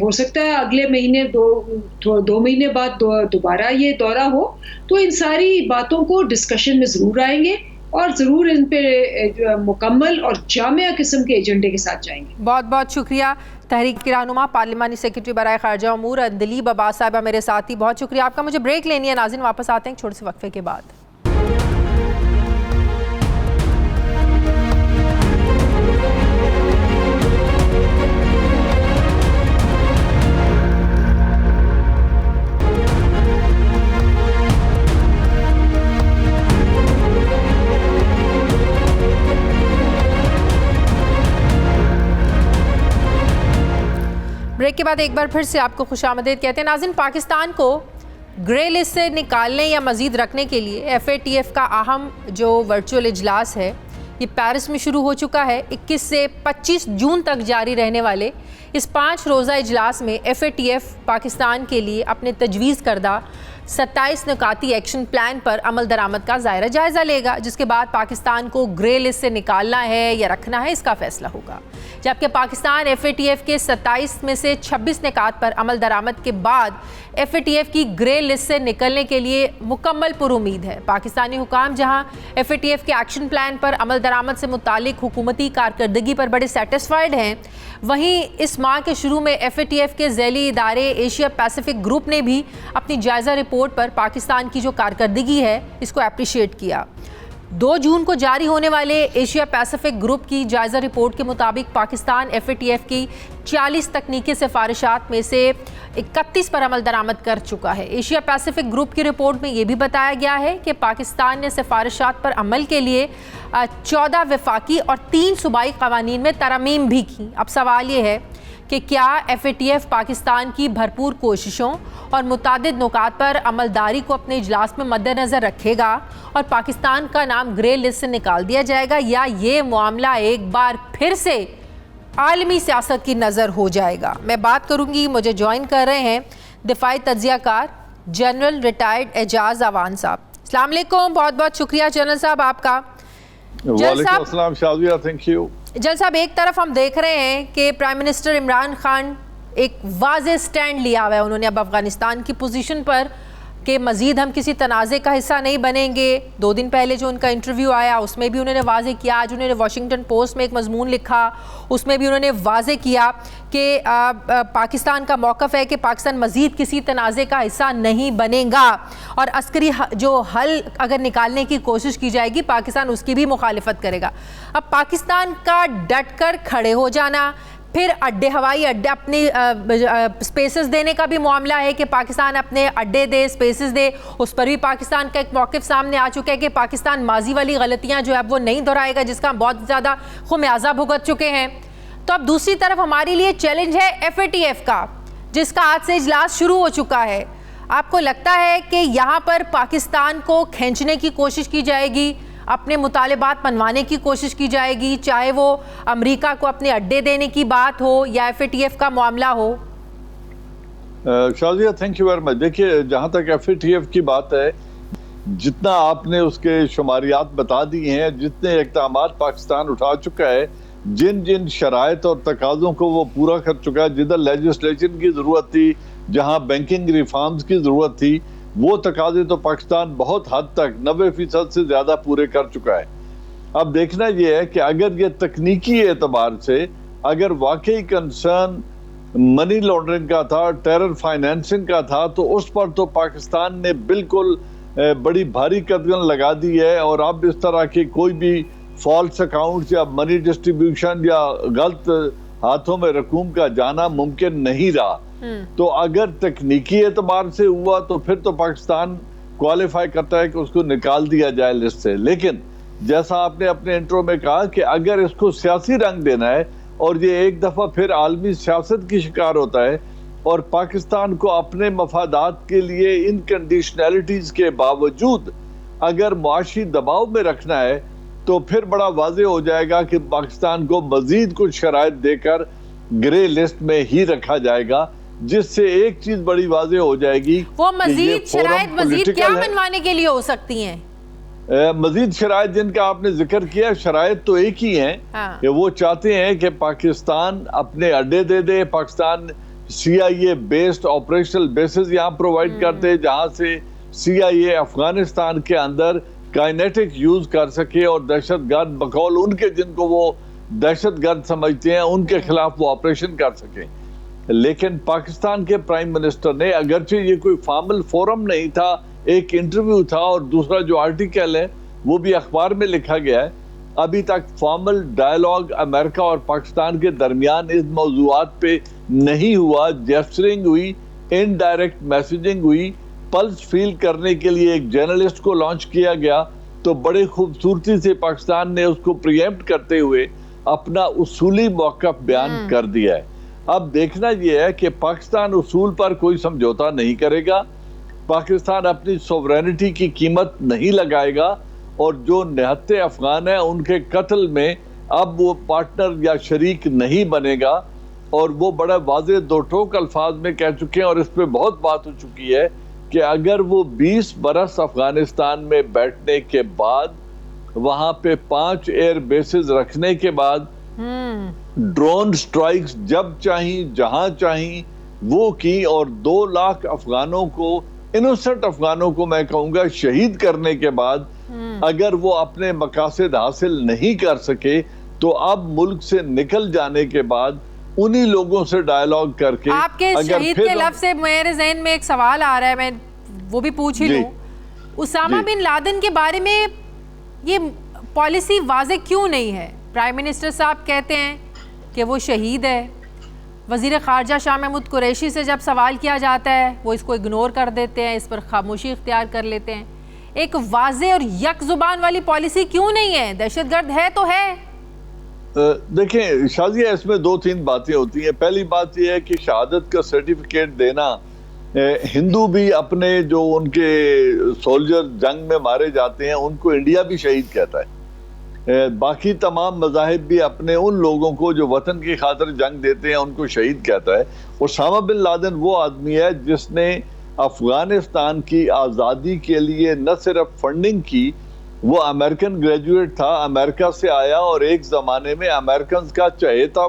हो सकता है अगले महीने दो महीने बाद दोबारा ये दौरा हो, तो इन सारी बातों को डिस्कशन में ज़रूर आएंगे और ज़रूर इन पे मुकम्मल और जामिया किस्म के एजेंडे के साथ जाएंगे। बहुत बहुत शुक्रिया तहरीक की रहनुमा पार्लिमानी सेक्रेटरी बराए खारजा उमूर अंदलीब अब्बास साहिबा मेरे साथ ही, बहुत शुक्रिया आपका। मुझे ब्रेक लेनी है नाज़रीन, वापस आते हैं छोटे से वक्फे के बाद। ब्रेक के बाद एक बार फिर से आपको खुशामदीद कहते हैं नाज़रीन। पाकिस्तान को ग्रे लिस्ट से निकालने या मज़ीद रखने के लिए FATF का अहम जो वर्चुअल इजलास है ये पेरिस में शुरू हो चुका है। 21 से 25 जून तक जारी रहने वाले इस 5 रोज़ा इजलास में FATF पाकिस्तान के लिए अपने तजवीज़ करदा 27 नुकाती एक्शन प्लान पर अमल दरामद का जायज़ा लेगा, जिसके बाद पाकिस्तान को ग्रे लिस्ट से निकालना है या रखना है इसका फैसला होगा। जबकि पाकिस्तान FATF के 27 में से 26 निकात पर अमल दरामद के बाद FATF की ग्रे लिस्ट से निकलने के लिए मुकम्मल पुरुमीद है। पाकिस्तानी हुकाम जहां FATF के एक्शन प्लान पर अमल दरामद से मुतालिक हुकूमती कारकर्दगी पर बड़े सेटिस्फाइड हैं, वहीं इस माह के शुरू में FATF के ज़ैली इदारे एशिया पैसिफिक ग्रुप ने भी अपनी जायज़ा रिपोर्ट पर पाकिस्तान की जो कारकर्दगी है इसको अप्रिशिएट किया। 2 जून को जारी होने वाले एशिया पैसिफिक ग्रुप की जायज़ा रिपोर्ट के मुताबिक पाकिस्तान FATF की 40 तकनीकी सिफारिशात में से 31 पर अमल दरामद कर चुका है। एशिया पैसिफिक ग्रुप की रिपोर्ट में ये भी बताया गया है कि पाकिस्तान ने सिफारिशात पर अमल के लिए 14 वफाकी और 3 सूबाई कवानीन में तरमीम भी की। अब सवाल ये है कि क्या FATF पाकिस्तान की भरपूर कोशिशों और मुतादिद नुकात पर अमलदारी को अपने इजलास में मद्देनज़र रखेगा और पाकिस्तान का नाम ग्रे लिस्ट से निकाल दिया जाएगा, या ये मामला एक बार फिर से आलमी सियासत की नज़र हो जाएगा। मैं बात करूंगी, मुझे ज्वाइन कर रहे हैं दिफाई तज्जियाकार जनरल रिटायर्ड एजाज अवान साहब। अस्सलाम वालेकुम, बहुत बहुत शुक्रिया जनरल साहब आपका। वालेकुम अस्सलाम शाजिया, थैंक यू। जनरल साहब, एक तरफ हम देख रहे हैं कि प्राइम मिनिस्टर इमरान खान एक वाज़ेह स्टैंड लिया हुआ है उन्होंने अब अफगानिस्तान की पोजीशन पर कि मज़ीद हम किसी तनाज़े का हिस्सा नहीं बनेंगे। 2 दिन पहले जो उनका इंटरव्यू आया उसमें भी उन्होंने वाज़ेह किया, आज उन्होंने वाशिंगटन पोस्ट में एक मजमून लिखा उसमें भी उन्होंने वाज़ेह किया कि पाकिस्तान का मौक़िफ़ है कि पाकिस्तान मज़ीद किसी तनाज़े का हिस्सा नहीं बनेगा और अस्करी जो हल अगर निकालने की कोशिश की जाएगी पाकिस्तान उसकी भी मुखालिफत करेगा। अब पाकिस्तान का डट कर खड़े हो जाना, फिर अड्डे हवाई अड्डे अपने स्पेसेस देने का भी मामला है कि पाकिस्तान अपने अड्डे दे, स्पेसेस दे, उस पर भी पाकिस्तान का एक मौक़िफ़ सामने आ चुका है कि पाकिस्तान माजी वाली गलतियां जो है वो नहीं दोहराएगा जिसका हम बहुत ज़्यादा खुमियाजा भुगत चुके हैं। तो अब दूसरी तरफ हमारे लिए चैलेंज है FATF का जिसका आज से इजलास शुरू हो चुका है। आपको लगता है कि यहाँ पर पाकिस्तान को खींचने की कोशिश की जाएगी, अपने मुतालिबात मनवाने की कोशिश की जाएगी, चाहे वो अमेरिका को अपने अड्डे देने की बात हो या FATF का मामला हो? Shazia thank you very much. देखिए, जहाँ तक FATF की बात है, जितना आपने उसके शुमारियात बता दिए हैं, जितने इक़दामात पाकिस्तान उठा चुका है, जिन जिन शराइत और तकाज़ों को वो पूरा कर चुका है, जिधर लेजिस्लेशन की ज़रूरत थी, जहाँ बैंकिंग रिफॉर्म्स की ज़रूरत थी, वो तकाजे तो पाकिस्तान बहुत हद तक 90% से ज़्यादा पूरे कर चुका है। अब देखना ये है कि अगर ये तकनीकी एतबार से अगर वाकई कंसर्न मनी लॉन्ड्रिंग का था, टेरर फाइनेंसिंग का था, तो उस पर तो पाकिस्तान ने बिल्कुल बड़ी भारी कदम लगा दी है और अब इस तरह के कोई भी फॉल्स अकाउंट या मनी डिस्ट्रीब्यूशन या गलत हाथों में रकूम का जाना मुमकिन नहीं रहा। तो अगर तकनीकी एतबार से हुआ तो फिर तो पाकिस्तान क्वालिफाई करता है कि उसको निकाल दिया जाए लिस्ट से। लेकिन जैसा आपने अपने इंट्रो में कहा कि अगर इसको सियासी रंग देना है और ये एक दफ़ा फिर आलमी सियासत की शिकार होता है और पाकिस्तान को अपने मफादात के लिए इन कंडीशनैलिटीज़ के बावजूद अगर मुआशी दबाव में रखना है तो फिर बड़ा वाज़ेह हो जाएगा कि पाकिस्तान को मज़ीद कुछ शराइत देकर ग्रे लिस्ट में ही रखा जाएगा, जिससे एक चीज बड़ी वाज़ेह हो जाएगी। वो मजीद शराइत मजीद क्या बनवाने के लिए हो सकती हैं? मजीद शराइत जिनका आपने जिक्र किया, शराइत तो एक ही है कि वो चाहते हैं कि पाकिस्तान अपने अड्डे दे दे, Pakistan CIA based operational basis यहाँ प्रोवाइड करते जहाँ से CIA अफगानिस्तान के अंदर काइनेटिक यूज कर सके और दहशतगर्द बकौल उनके जिनको वो दहशतगर्द समझते हैं उनके खिलाफ वो ऑपरेशन कर सके। लेकिन पाकिस्तान के प्राइम मिनिस्टर ने, अगरचे ये कोई फॉर्मल फोरम नहीं था, एक इंटरव्यू था और दूसरा जो आर्टिकल है वो भी अखबार में लिखा गया है, अभी तक फॉर्मल डायलॉग अमेरिका और पाकिस्तान के दरमियान इस मौजूआत पे नहीं हुआ। जेस्चरिंग हुई, इनडायरेक्ट मैसेजिंग हुई, पल्स फील करने के लिए एक जर्नलिस्ट को लॉन्च किया गया, तो बड़े खूबसूरती से पाकिस्तान ने उसको प्रीएम्प्ट करते हुए अपना उसूली मौक़िफ़ बयान कर दिया है। अब देखना यह है कि पाकिस्तान उसूल पर कोई समझौता नहीं करेगा, पाकिस्तान अपनी सोवरेनिटी की कीमत नहीं लगाएगा और जो निहत्ते अफगान हैं उनके कत्ल में अब वो पार्टनर या शरीक नहीं बनेगा। और वो बड़ा वाज़ेह दो टोक अल्फाज में कह चुके हैं और इस पर बहुत बात हो चुकी है कि अगर वो 20 बरस अफगानिस्तान में बैठने के बाद, वहाँ पे 5 एयर बेसिस रखने के बाद, ड्रोन स्ट्राइक्स जब चाही जहां चाही वो की और 2 लाख अफगानों को, इनोसेंट अफगानों को मैं कहूंगा शहीद करने के बाद अगर वो अपने मकासद हासिल नहीं कर सके तो अब मुल्क से निकल जाने के बाद उन्हीं लोगों से डायलॉग करके आपके शहीद के लफ्ज़ से मेरे ज़हन में एक सवाल आ रहा है, मैं वो भी पूछ ही लूं। उसामा बिन लादेन के बारे में ये पॉलिसी वाज़ेह क्यों नहीं है? प्राइम मिनिस्टर साहब कहते हैं कि वो शहीद है, वज़ीर ख़ारजा शाह महमूद कुरैशी से जब सवाल किया जाता है वो इसको इग्नोर कर देते हैं, इस पर खामोशी इख्तियार कर लेते हैं। एक वाज़ेह और यक ज़ुबान वाली पॉलिसी क्यों नहीं है? दहशतगर्द है तो है। देखें शाजिया, इसमें 2-3 बातें होती हैं। पहली बात यह है कि शहादत का सर्टिफिकेट देना, हिंदू भी अपने जो उनके सोल्जर जंग में मारे जाते हैं उनको इंडिया भी शहीद कहता है। बाकी तमाम मज़ाहिब भी अपने उन लोगों को जो वतन की खातिर जंग देते हैं उनको शहीद कहता है। उसामा बिन लादेन वो आदमी है जिसने अफगानिस्तान की आज़ादी के लिए न सिर्फ फंडिंग की, वो अमेरिकन ग्रेजुएट था, अमेरिका से आया और एक ज़माने में अमेरिकन का चहेता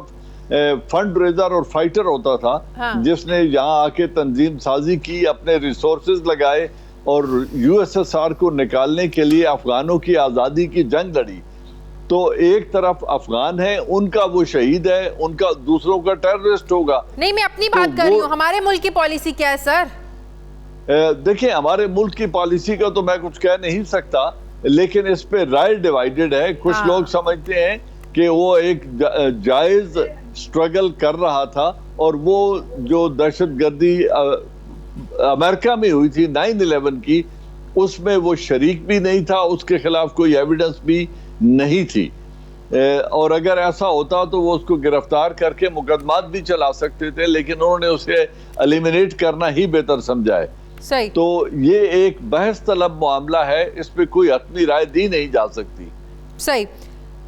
फंड रेजर और फाइटर होता था। हाँ। जिसने यहाँ आके तंजीम साजी की, अपने रिसोर्सेज लगाए और यूएसएसआर को निकालने के लिए अफगानों की आज़ादी की जंग लड़ी। तो एक तरफ अफगान है, उनका वो शहीद है, उनका दूसरों का टेररिस्ट होगा। नहीं, मैं अपनी बात कर रही हूँ, हमारे मुल्क की पॉलिसी क्या है सर? देखिए, हमारे मुल्क की पॉलिसी का तो मैं कुछ कह नहीं सकता, लेकिन इस पे राय डिवाइडेड है। कुछ लोग समझते हैं कि वो एक जायज स्ट्रगल कर रहा था और वो जो दहशतगर्दी अमेरिका में हुई थी 9/11 की, उसमें वो शरीक भी नहीं था, उसके खिलाफ कोई एविडेंस भी नहीं थी, और अगर ऐसा होता तो वो उसको गिरफ्तार करके मुकदमात भी चला सकते थे, लेकिन उन्होंने उसे एलिमिनेट करना ही बेहतर समझा है। सही। तो ये एक बहस तलब मामला है, इस पे कोई हतमी राय दी नहीं जा सकती। सही।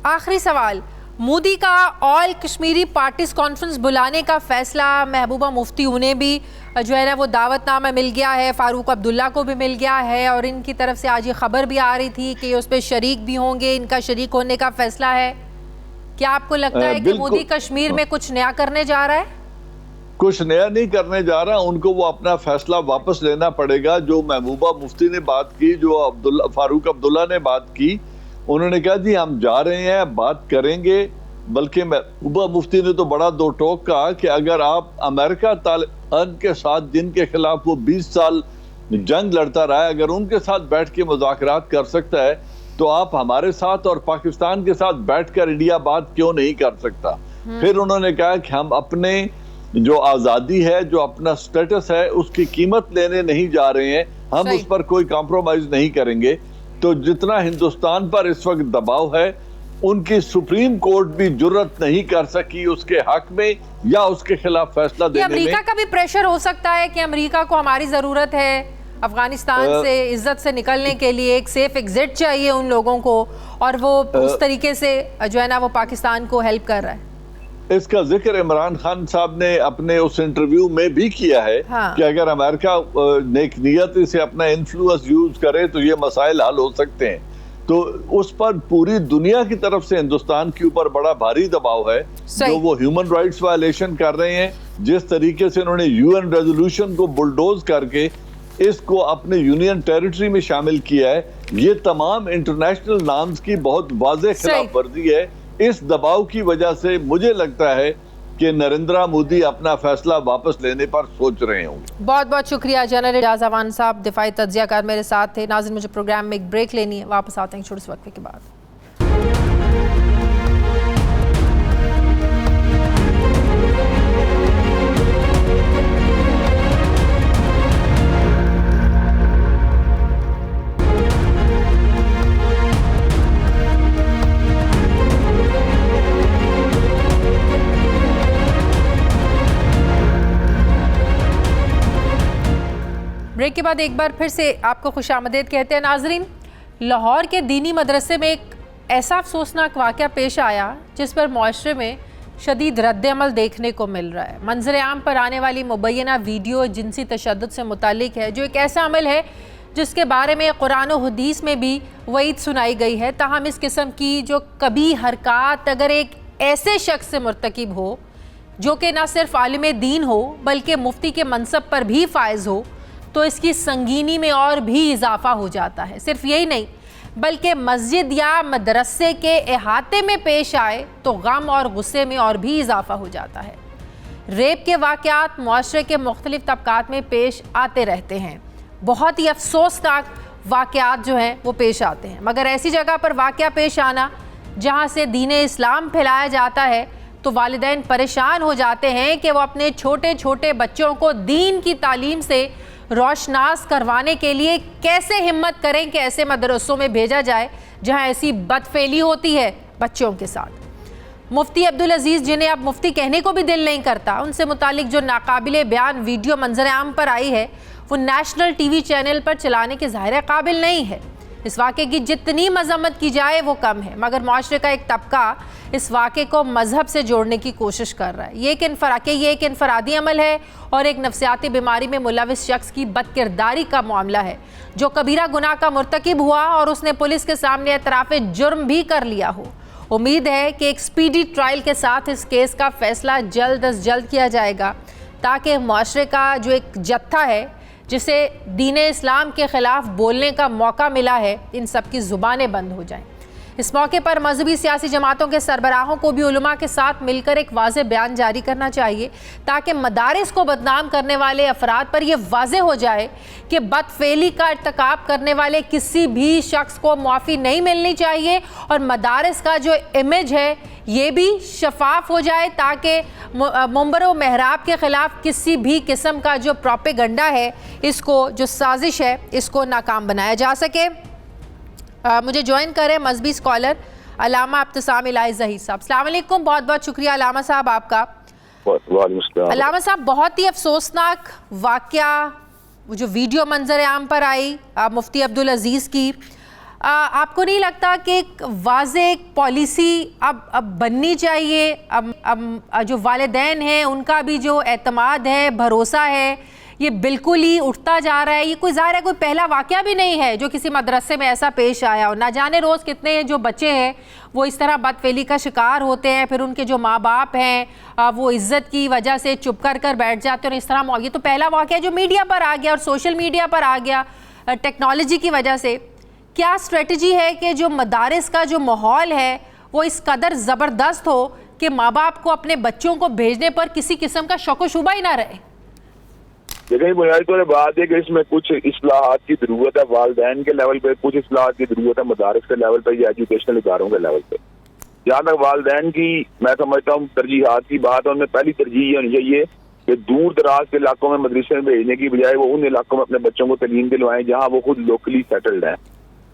आखिरी सवाल, मोदी का ऑल कश्मीरी पार्टीज कॉन्फ्रेंस बुलाने का फैसला, महबूबा मुफ्ती उन्हें भी जो है ना वो दावतनामा मिल गया है, फारूक अब्दुल्ला को भी मिल गया है, और इनकी तरफ से आज ये खबर भी आ रही थी कि उस पर शरीक भी होंगे, इनका शरीक होने का फैसला है। क्या आपको लगता है कि मोदी कश्मीर में कुछ नया करने जा रहा है? कुछ नया नहीं करने जा रहा, उनको वो अपना फैसला वापस लेना पड़ेगा। जो महबूबा मुफ्ती ने बात की, जो फारूक अब्दुल्ला ने बात की, उन्होंने कहा जी हम जा रहे हैं, बात करेंगे। बल्कि महबूबा मुफ्ती ने तो बड़ा दो टोक कहा कि अगर आप अमेरिका तालिबान के साथ, जिनके खिलाफ वो 20 साल जंग लड़ता रहा है, अगर उनके साथ बैठ के मुज़ाकरात कर सकता है तो आप हमारे साथ और पाकिस्तान के साथ बैठकर इंडिया बात क्यों नहीं कर सकता। फिर उन्होंने कहा कि हम अपने जो आज़ादी है, जो अपना स्टेटस है, उसकी कीमत लेने नहीं जा रहे हैं, हम उस पर कोई कॉम्प्रोमाइज नहीं करेंगे। तो जितना हिंदुस्तान पर इस वक्त दबाव है, उनकी सुप्रीम कोर्ट भी जुर्रत नहीं कर सकी उसके हक में या उसके खिलाफ फैसला देने में। अमेरिका का भी प्रेशर हो सकता है कि अमेरिका को हमारी जरूरत है अफगानिस्तान से इज्जत से निकलने के लिए, एक सेफ एग्जिट चाहिए उन लोगों को, और वो उस तरीके से जो है ना वो पाकिस्तान को हेल्प कर रहा है। इसका जिक्र इमरान खान साहब ने अपने उस इंटरव्यू में भी किया है। हाँ। कि अगर अमेरिका नेक नियत से अपना इन्फ्लुएंस यूज करे तो ये मसाइल हल हो सकते हैं। तो उस पर पूरी दुनिया की तरफ से हिंदुस्तान के ऊपर बड़ा भारी दबाव है, जो वो ह्यूमन राइट्स वायलेशन कर रहे हैं। जिस तरीके से उन्होंने यूएन रेजोल्यूशन को बुलडोज करके इसको अपने यूनियन टेरिटरी में शामिल किया है, ये तमाम इंटरनेशनल नॉर्म्स की बहुत वाज़ेह खिलाफ वर्जी है। इस दबाव की वजह से मुझे लगता है कि नरेंद्र मोदी अपना फैसला वापस लेने पर सोच रहे होंगे। बहुत बहुत शुक्रिया जनरल एजाज अवान साहब, दिफाई तज्जियाकार मेरे साथ थे। नाज़रीन, मुझे प्रोग्राम में एक ब्रेक लेनी है, वापस आते हैं छोटे से वक्फे के बाद। ब्रेक के बाद एक बार फिर से आपको खुशामदीद कहते हैं। नाजरीन, लाहौर के दीनी मदरसे में एक ऐसा अफसोसनाक वाक़या पेश आया जिस पर मुआशरे में शदीद रद्द-ए-अमल देखने को मिल रहा है। मंजर आम पर आने वाली मुबैना वीडियो जिनसी तशद्दुद से मुतालिक है, जो एक ऐसा अमल है जिसके बारे में कुरान और हदीस में भी वईद सुनाई गई है। ताहम इस किस्म की जो कभी हरकत अगर एक ऐसे शख्स से मुर्तकिब हो जो कि ना सिर्फ आलिम दीन हो बल्कि मुफ्ती के मनसब पर भी फायज हो, तो इसकी संगीनी में और भी इजाफा हो जाता है। सिर्फ यही नहीं बल्कि मस्जिद या मदरसे के अहाते में पेश आए तो गम और गुस्से में और भी इजाफा हो जाता है। रेप के वाक़यात मुआशरे के मुख्तलिफ तबकात में पेश आते रहते हैं। बहुत ही अफसोसनाक वाक़यात जो हैं वो पेश आते हैं, मगर ऐसी जगह पर वाक़या पेश आना जहाँ से दीन इस्लाम फैलाया जाता है तो वालिदैन परेशान हो जाते हैं कि वो अपने छोटे छोटे बच्चों को दीन की तालीम से रोशनास करवाने के लिए कैसे हिम्मत करें कि ऐसे मदरसों में भेजा जाए जहां ऐसी बदफेली होती है बच्चों के साथ। मुफ्ती अब्दुल अजीज़, जिन्हें अब मुफ्ती कहने को भी दिल नहीं करता, उनसे मुतालिक जो नाकाबिले बयान वीडियो मंजर आम पर आई है वो नेशनल टीवी चैनल पर चलाने के ज़ाहिर काबिल नहीं है। इस वाक़े की जितनी मजम्मत की जाए वो कम है, मगर मुआशरे का एक तबका इस वाक़े को मजहब से जोड़ने की कोशिश कर रहा है। ये एक इनफरादी अमल है और एक नफ्सियाती बीमारी में मुलविस शख्स की बदकिरदारी का मामला है जो कबीरा गुनाह का मुर्तकिब हुआ और उसने पुलिस के सामने एतराफ़े जुर्म भी कर लिया हो। उम्मीद है कि एक स्पीडी ट्रायल के साथ इस केस का फैसला जल्द अज जल्द किया जाएगा ताकि मुआशरे का जो एक जत्था है जिसे दीन इस्लाम के ख़िलाफ़ बोलने का मौका मिला है, इन सब की ज़ुबानें बंद हो जाएं। इस मौके पर मजहबी सियासी जमातों के सरबराहों को भी उलमा के साथ मिलकर एक वाज़े बयान जारी करना चाहिए ताकि मदारिस को बदनाम करने वाले अफराद पर यह वाज़े हो जाए कि बदफेली का इर्तिकाब करने वाले किसी भी शख्स को मुआफ़ी नहीं मिलनी चाहिए और मदारिस का जो इमेज है ये भी शफाफ हो जाए ताकि मुंबर व महराब के ख़िलाफ़ किसी भी किस्म का जो प्रोपेगंडा है, इसको जो साजिश है, इसको नाकाम बनाया जा सके। मुझे ज्वाइन करें मजहबी स्कॉलर अल्लामा इब्तिसाम इलाही ज़हीर साहब। अस्सलाम वालेकुम, बहुत बहुत शुक्रिया अल्लामा साहब आपका। अल्लामा साहब, बहुत ही अफसोसनाक वाक़या वो जो वीडियो मंजर आम पर आई मुफ्ती अब्दुल अजीज़ की, आपको नहीं लगता कि एक वाज़े पॉलिसी अब बननी चाहिए? अब जो वालिदैन हैं उनका भी जो एतमाद है, भरोसा है, ये बिल्कुल ही उठता जा रहा है। ये कोई ज़ाहिर है कोई पहला वाक़या भी नहीं है जो किसी मदरसे में ऐसा पेश आया और ना जाने रोज़ कितने जो बच्चे हैं वो इस तरह बदफेली का शिकार होते हैं, फिर उनके जो माँ बाप हैं वो इज़्ज़त की वजह से चुप कर बैठ जाते हैं और इस तरह। ये तो पहला वाक़या जो मीडिया पर आ गया और सोशल मीडिया पर आ गया टेक्नोलॉजी की वजह से। क्या स्ट्रेटजी है कि जो मदारिस का जो माहौल है वो इस कदर ज़बरदस्त हो कि माँ बाप को अपने बच्चों को भेजने पर किसी किस्म का शक व शुबा ही ना रहे? देखिए, बुनियादी तौर पर बात है कि इसमें कुछ इस्लाहात की ज़रूरत है, वालिदैन के लेवल पे कुछ इस्लाहात की ज़रूरत है, मदारिस के लेवल पे या एजुकेशनल इदारों के लेवल पे। जहाँ तक वालिदैन की मैं समझता हूँ तरजीहात की बात है, उनमें पहली तरजीह ये होनी चाहिए कि दूर दराज के इलाकों में मदरसे में भेजने की बजाय वो उन इलाकों में अपने बच्चों को तलीम दिलवाएं जहाँ वो खुद लोकली सेटल्ड हैं।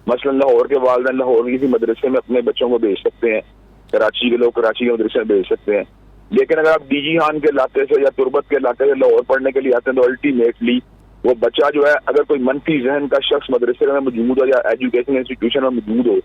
मसलन लाहौर के वालिदैन लाहौर में किसी मदरसे में अपने बच्चों को भेज सकते हैं, कराची के लोग कराची के मदरसे में भेज सकते हैं। लेकिन अगर आप डीजी खान के इलाके से या तुरबत के इलाके से लाहौर पढ़ने के लिए आते हैं तो अल्टीमेटली वो बच्चा जो है, अगर कोई मनफी जहन का शख्स मदरसे में मौजूद हो या एजुकेशन इंस्टीट्यूशन में मौजूद हो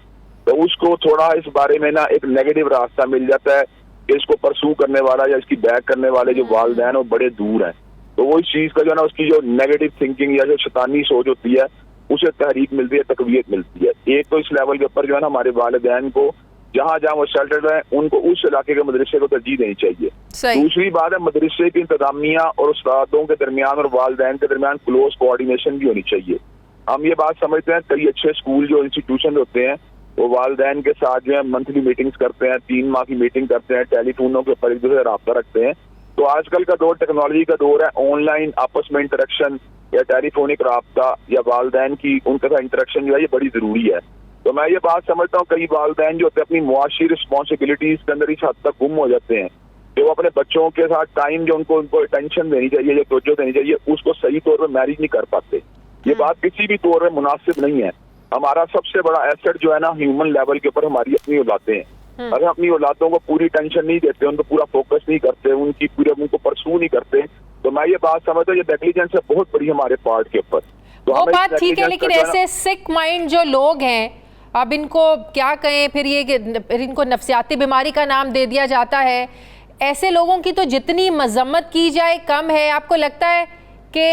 तो उसको थोड़ा इस बारे में ना एक नेगेटिव रास्ता मिल जाता है कि इसको परसू करने वाला या इसकी बैक करने वाले जो वालिदैन वो बड़े दूर हैं। तो वो इस चीज़ का जो है ना, उसकी जो नेगेटिव थिंकिंग या जो शैतानी सोच होती है उसे तहरीक मिलती है, तकवीत मिलती है। एक तो इस लेवल के ऊपर जो है ना हमारे वालिदैन को जहाँ जहाँ वो सेटल्ड है उनको उस इलाके के मदरसे को तरजीह देनी चाहिए। दूसरी बात है, मदरसे की इंतजामिया और उस्तादों के दरमियान और वालिदैन के दरमियान क्लोज कोऑर्डिनेशन भी होनी चाहिए। हम ये बात समझते हैं कई अच्छे स्कूल जो इंस्टीट्यूशन होते हैं वो वालिदैन के साथ जो है मंथली मीटिंग्स करते हैं, 3 माह की मीटिंग करते हैं, टेलीफोनों के ऊपर एक दूसरे से रब्ता रखते हैं। तो आजकल का दौर टेक्नोलॉजी का दौर है, ऑनलाइन आपस में इंटरेक्शन या टेलीफोनिक रब्ता या वालिदैन की उनके साथ इंटरेक्शन जो है ये बड़ी जरूरी है। तो मैं ये बात समझता हूँ कई वालिदैन जो होते हैं अपनी मुआशी रिस्पॉन्सिबिलिटीज के अंदर इस हद तक गुम हो जाते हैं कि वो अपने बच्चों के साथ टाइम जो उनको अटेंशन देनी चाहिए, जो तवज्जो देनी चाहिए, उसको सही तौर पर मैनेज नहीं कर पाते। ये बात किसी भी तौर पर मुनासिब नहीं है। हमारा सबसे बड़ा एसेट जो है ना ह्यूमन लेवल के ऊपर हमारी अपनी औलादें हैं। अगर अपनी औलादों को पूरी टेंशन नहीं देते, उनको पूरा फोकस नहीं करते, उनको परसू नहीं करते, तो मैं ये बात समझता हूँ ये नेग्लिजेंस है बहुत बड़ी हमारे पार्ट के ऊपर। तो वो बात ठीक है, लेकिन ऐसे सिक माइंड जो लोग हैं, अब इनको क्या कहें, फिर इनको नफ्सियाती बीमारी का नाम दे दिया जाता है। ऐसे लोगों की तो जितनी मजम्मत की जाए कम है। आपको लगता है कि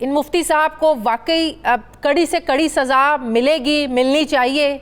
इन मुफ्ती साहब को वाकई कड़ी से कड़ी सजा मिलनी चाहिए?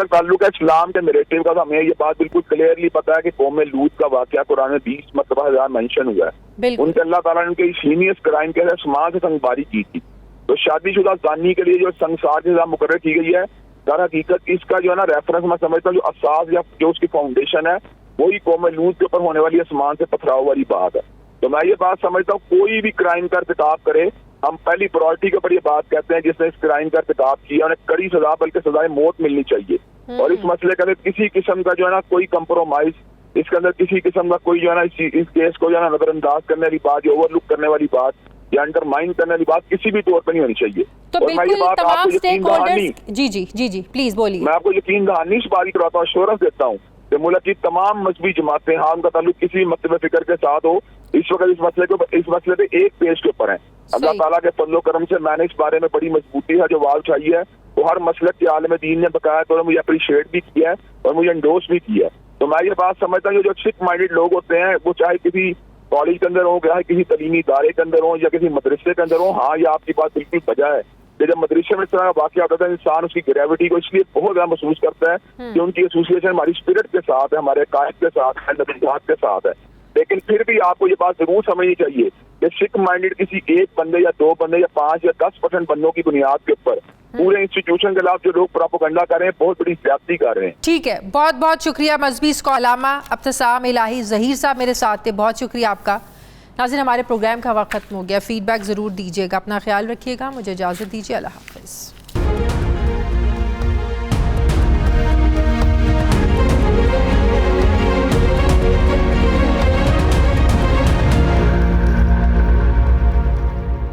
ताल्लुक है इस्लाम के नैरेटिव का, हमें ये बात बिल्कुल क्लियरली पता है कि कौम लूत का वाकया कुरान में 20 मरतबा मेंशन हुआ है। उनके अल्लाह ताला ने उनके हीनियस क्राइम के समाज से संगबारी की थी। तो शादीशुदा जानी के लिए जो संसार की सजा मुकर्रर की गई है, दर हकीकत इसका जो है ना रेफरेंस मैं समझता हूँ जो असास या जो उसकी फाउंडेशन है वही कौम लूत के ऊपर होने वाली आसमान से पथराव वाली बात है। तो मैं ये बात समझता हूँ कोई भी क्राइम का इर्तिकाब करे, हम पहली प्रायोरिटी के ऊपर ये बात कहते हैं जिसने इस क्राइम का इर्तिकाब किया उन्हें कड़ी सजा बल्कि सजाए मौत मिलनी चाहिए। और इस मसले के अंदर किसी किस्म का जो है ना कोई कंप्रोमाइज, इसके अंदर किसी किस्म का कोई जो है ना इस केस को जो है ना नजरअंदाज करने वाली बात या ओवरलुक करने वाली बात या अंडरमाइन करने वाली बात किसी भी तौर पर नहीं होनी चाहिए। तो बिल्कुल तमाम स्टेक होल्डर्स जी प्लीज बोलिए। मैं आपको यकीन दहानी इस बात की करवाता हूँ, एश्योरेंस देता हूँ कि मुल्क की तमाम मजहबी जमातें, हाँ उनका ताल्लुक किसी मकतब फिक्र के साथ हो, इस वक्त इस मसले पे एक पेज के ऊपर है। अल्लाह ताला के फजलो करम से मैंने इस बारे में बड़ी मजबूती है जो वाल चाहिए है वो हर मसलक के आलम दीन ने बकाया तौर मुझे अप्रिशिएट भी किया है और मुझे एंडोर्स भी किया है। तो मैं ये बात समझता हूँ जो सिख माइंडेड लोग होते हैं वो चाहे किसी कॉलेज के अंदर हो, चाहे किसी तलीमी इदारे के अंदर हो या किसी मदरसे के अंदर हो, हाँ ये आपकी बात बिल्कुल बजा है कि जब मदरसे में इस तरह का वाक़या होता है इंसान उसकी ग्रेविटी को इसलिए बहुत ज्यादा महसूस करता है कि उनकी एसोसिएशन हमारी स्पिरिट के साथ है, हमारे कायद के साथ है, नबीजात के साथ है। लेकिन फिर भी आपको ये बात जरूर समझनी चाहिए कि सिख माइंडेड किसी एक बंदे या दो बंदे या 5 या 10% बंदों की बुनियाद के ऊपर पूरे इंस्टीट्यूशन के खिलाफ जो लोग प्रोपेगेंडा कर रहे हैं बहुत बड़ी ज्यादती कर रहे हैं। ठीक है, बहुत बहुत शुक्रिया मजहबी स्कॉलामा अब्तसाम इलाही ज़हीर साहब मेरे साथ थे, बहुत शुक्रिया आपका। नाज़रीन हमारे प्रोग्राम का वक्त खत्म हो गया, फीडबैक ज़रूर दीजिएगा, अपना ख्याल रखिएगा, मुझे इजाज़त दीजिए, अल्लाह हाफ़िज़।